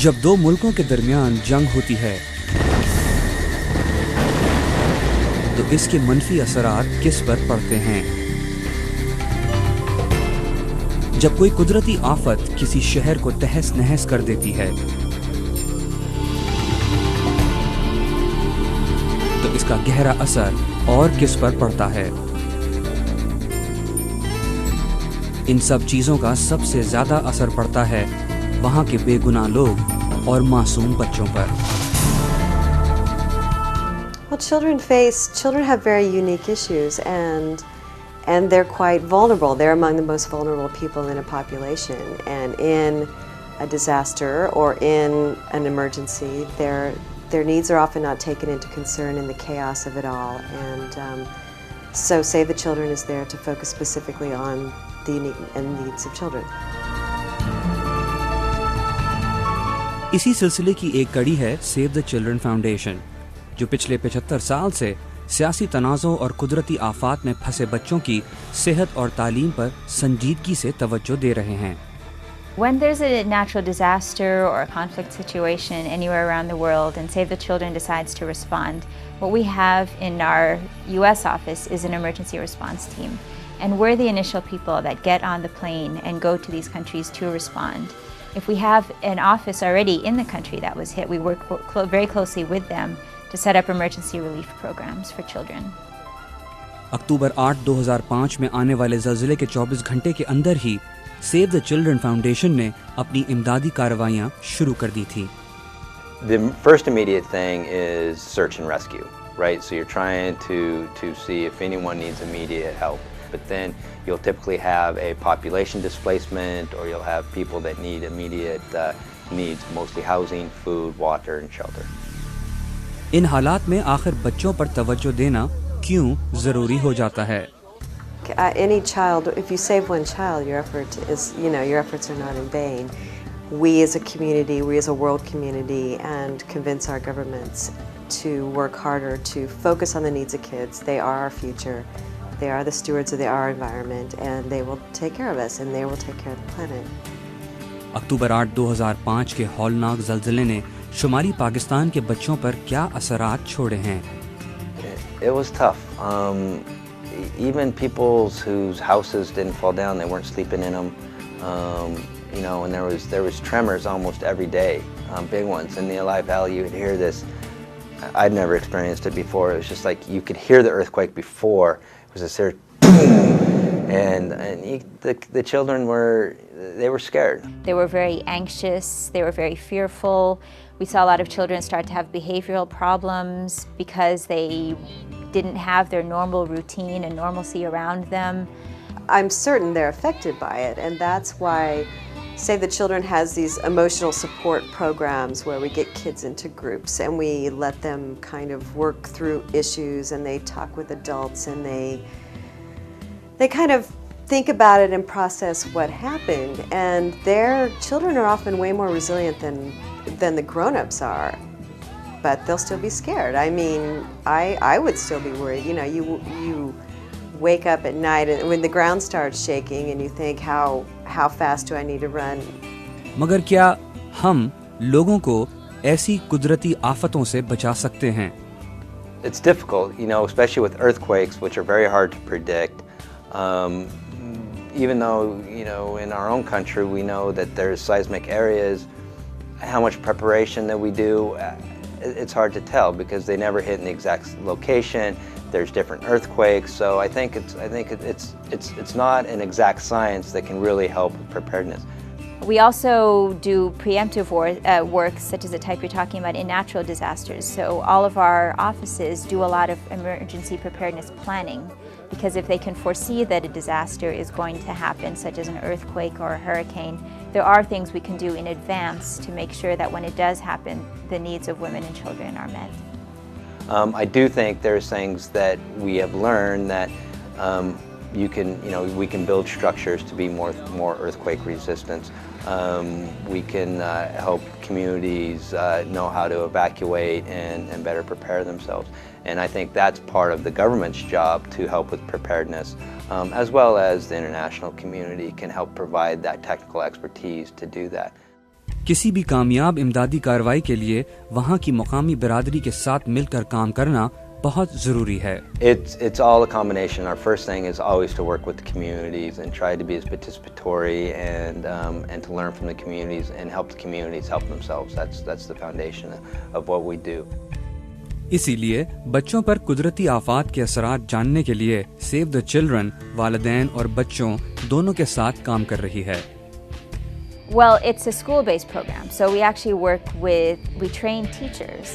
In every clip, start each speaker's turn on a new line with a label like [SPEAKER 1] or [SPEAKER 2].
[SPEAKER 1] जब दो मुल्कों के दरमियान जंग होती है तो इसके मनफी असरात किस पर पड़ते हैं? जब कोई कुदरती आफत किसी शहर को तहस नहस कर देती है तो इसका गहरा असर और किस पर पड़ता है? इन सब चीजों का सबसे ज्यादा असर पड़ता है वहां के बेगुनाह लोग और मासूम बच्चों पर।
[SPEAKER 2] Well, children have very unique issues and they're quite vulnerable. They're among the most vulnerable people in a population, and in a disaster or in an emergency, their needs are often not taken into concern in the chaos of it all. And so Save the Children is there to focus specifically on the unique needs of children.
[SPEAKER 1] इसी सिलसिले की एक कड़ी है save the children foundation, जो पिछले 75 साल से सियासी तनाज़ों और कुदरती आफात में फंसे बच्चों की सेहत और तालीम पर संजीदगी से तवज्जो दे रहे हैं।
[SPEAKER 3] When there's a natural disaster or a conflict situation anywhere around the world and Save the Children decides to respond, what we have in our US office is an emergency response team. And we're the initial people that get on the plane and go to these countries to respond. If we have an office already in the country that was hit, we work very closely with them to set up emergency relief programs for children.
[SPEAKER 1] अक्टूबर 8, 2005 में आने वाले ज़लज़ले के 24 घंटे के अंदर ही save the children foundation ने अपनी इमदादी कार्रवाइयाँ शुरू कर दी थी।
[SPEAKER 4] The first immediate thing is search and rescue, right? So you're trying to see if anyone needs immediate help. But then you'll typically have a population displacement, or you'll have people that need immediate needs, mostly housing, food, water, and shelter.
[SPEAKER 1] इन हालात में आखिर बच्चों पर तवज्जो देना क्यों जरूरी हो जाता है?
[SPEAKER 2] Any child, if you save one child, your efforts are not in vain. We as a community, we as a world community, and convince our governments to work harder to focus on the needs of kids. They are our future. They are the stewards of our environment, and they will take care of us, and they will take care of the planet.
[SPEAKER 1] अक्टूबर 8, 2005 के हौलनाक ज़लज़ले ने शुमाली पाकिस्तान के बच्चों पर क्या असरात छोड़े हैं?
[SPEAKER 4] It was tough. Even people whose houses didn't fall down, they weren't sleeping in them. And there was tremors almost every day, big ones. In the Ely Valley, you would hear this. I'd never experienced it before. It was just like you could hear the earthquake before. It was a serious boom, and the children were scared.
[SPEAKER 3] They were very anxious. They were very fearful. We saw a lot of children start to have behavioral problems because they didn't have their normal routine and normalcy around them.
[SPEAKER 2] I'm certain they're affected by it, and that's why Save the Children has these emotional support programs where we get kids into groups and we let them kind of work through issues, and they talk with adults, and they kind of think about it and process what happened. And their children are often way more resilient than the grown-ups are, but they'll still be scared. I mean, I would still be worried. You wake up at night and when the ground starts shaking and you think how fast do I need to run.
[SPEAKER 1] मगर क्या हम लोगों को ऐसी कुदरती आफतों से बचा सकते हैं?
[SPEAKER 4] It's difficult, especially with earthquakes, which are very hard to predict. Even though, in our own country we know that there's seismic areas, how much preparation that we do, it's hard to tell because they never hit in the exact location. There's different earthquakes, so I think it's not an exact science that can really help with preparedness.
[SPEAKER 3] We also do preemptive work, such as the type you're talking about, in natural disasters. So all of our offices do a lot of emergency preparedness planning, because if they can foresee that a disaster is going to happen, such as an earthquake or a hurricane, there are things we can do in advance to make sure that when it does happen, the needs of women and children are met.
[SPEAKER 4] I do think there's things that we have learned that we can build structures to be more earthquake resistant. We can help communities know how to evacuate and better prepare themselves. And I think that's part of the government's job to help with preparedness, as well as the international community can help provide that technical expertise to do that.
[SPEAKER 1] किसी भी कामयाब इमदादी कार्रवाई के लिए वहाँ की मुकामी बिरादरी के साथ मिलकर काम करना बहुत ज़रूरी है।
[SPEAKER 4] It's all a combination. Our first thing is always to work with the communities and try to be as participatory and to learn from the communities and help the communities help themselves. That's the foundation of what we do.
[SPEAKER 1] इसीलिए बच्चों पर कुदरती आफात के असरात जानने के लिए save the children वालिदैन और बच्चों दोनों के साथ काम कर रही है।
[SPEAKER 3] Well, it's a school-based program, so we train teachers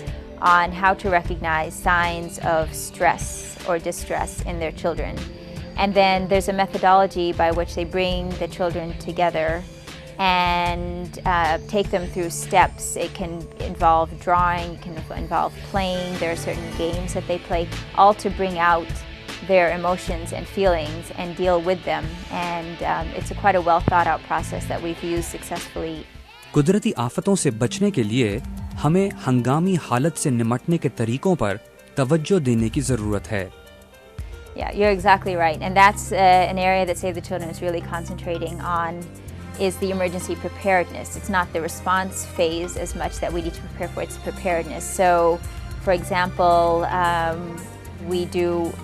[SPEAKER 3] on how to recognize signs of stress or distress in their children. And then there's a methodology by which they bring the children together and take them through steps. It can involve drawing, it can involve playing. There are certain games that they play, all to bring out their emotions and feelings and deal with them. And it's quite a well thought out process that we've used successfully.
[SPEAKER 1] कुदरती आफतों से बचने के लिए हमें हंगामी हालत से निमटने के तरीकों पर तवज्जो देने की ज़रूरत है।
[SPEAKER 3] Yeah, you're exactly right. And that's an area that Save the Children is really concentrating on, is the emergency preparedness. It's not the response phase as much that we need to prepare for, it's preparedness. So, for example,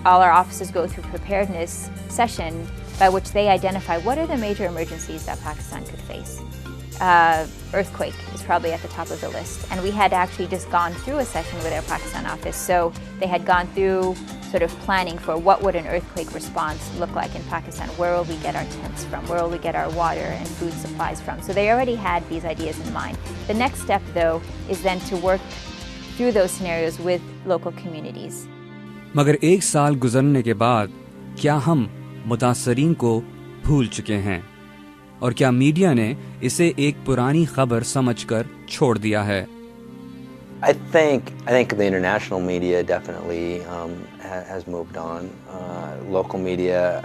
[SPEAKER 3] all our offices go through preparedness session by which they identify what are the major emergencies that Pakistan could face. Earthquake is probably at the top of the list. And we had actually just gone through a session with our Pakistan office. So they had gone through sort of planning for what would an earthquake response look like in Pakistan. Where will we get our tents from? Where will we get our water and food supplies from? So they already had these ideas in mind. The next step, though, is then to work through those scenarios with local communities.
[SPEAKER 1] मगर एक साल गुजरने के बाद क्या हम मुतासरीन को भूल चुके हैं और क्या मीडिया ने इसे एक पुरानी खबर समझकर छोड़ दिया है?
[SPEAKER 4] I think the international media definitely has moved on. Local media,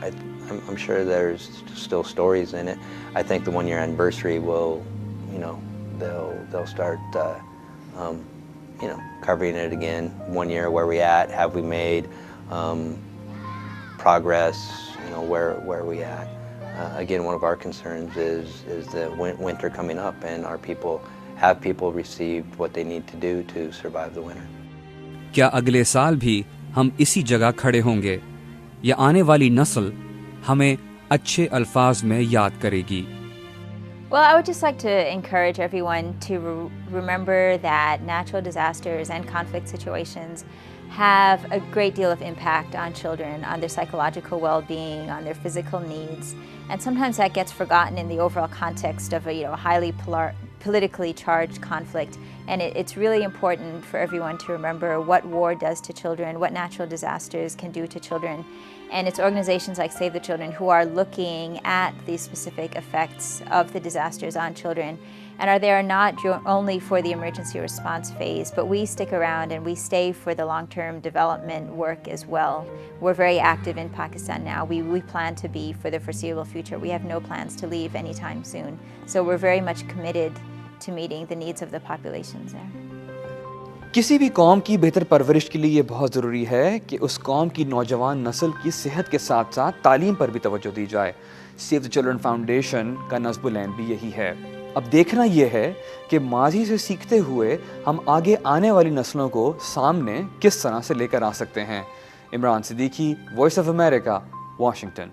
[SPEAKER 4] I'm sure there's still stories in it. I think the one-year anniversary will, they'll start, covering it again. 1 year, where we at? Have we made progress? Where are we at? Again, one of our concerns is the winter coming up, and have people received what they need to do to survive the winter?
[SPEAKER 1] क्या अगले साल भी हम इसी जगह खड़े होंगे या आने वाली नस्ल हमें अच्छे अल्फाज में याद करेगी?
[SPEAKER 3] Well, I would just like to encourage everyone to remember that natural disasters and conflict situations have a great deal of impact on children, on their psychological well-being, on their physical needs. And sometimes that gets forgotten in the overall context of a highly politically charged conflict. And it's really important for everyone to remember what war does to children, what natural disasters can do to children. And it's organizations like Save the Children who are looking at the specific effects of the disasters on children and are there not only for the emergency response phase, but we stick around and we stay for the long-term development work as well. We're very active in Pakistan now. We plan to be for the foreseeable future. We have no plans to leave anytime soon. So we're very much committed to meeting the needs of the populations there.
[SPEAKER 5] किसी भी कौम की बेहतर परवरिश के लिए ये बहुत ज़रूरी है कि उस कौम की नौजवान नस्ल की सेहत के साथ साथ तालीम पर भी तवज्जो दी जाए। सेव द चिल्ड्रन फाउंडेशन का नस्ब-ए-ऐन भी यही है। अब देखना ये है कि माजी से सीखते हुए हम आगे आने वाली नस्लों को सामने किस तरह से लेकर आ सकते हैं। Imran Siddiqui, voice of America, Washington.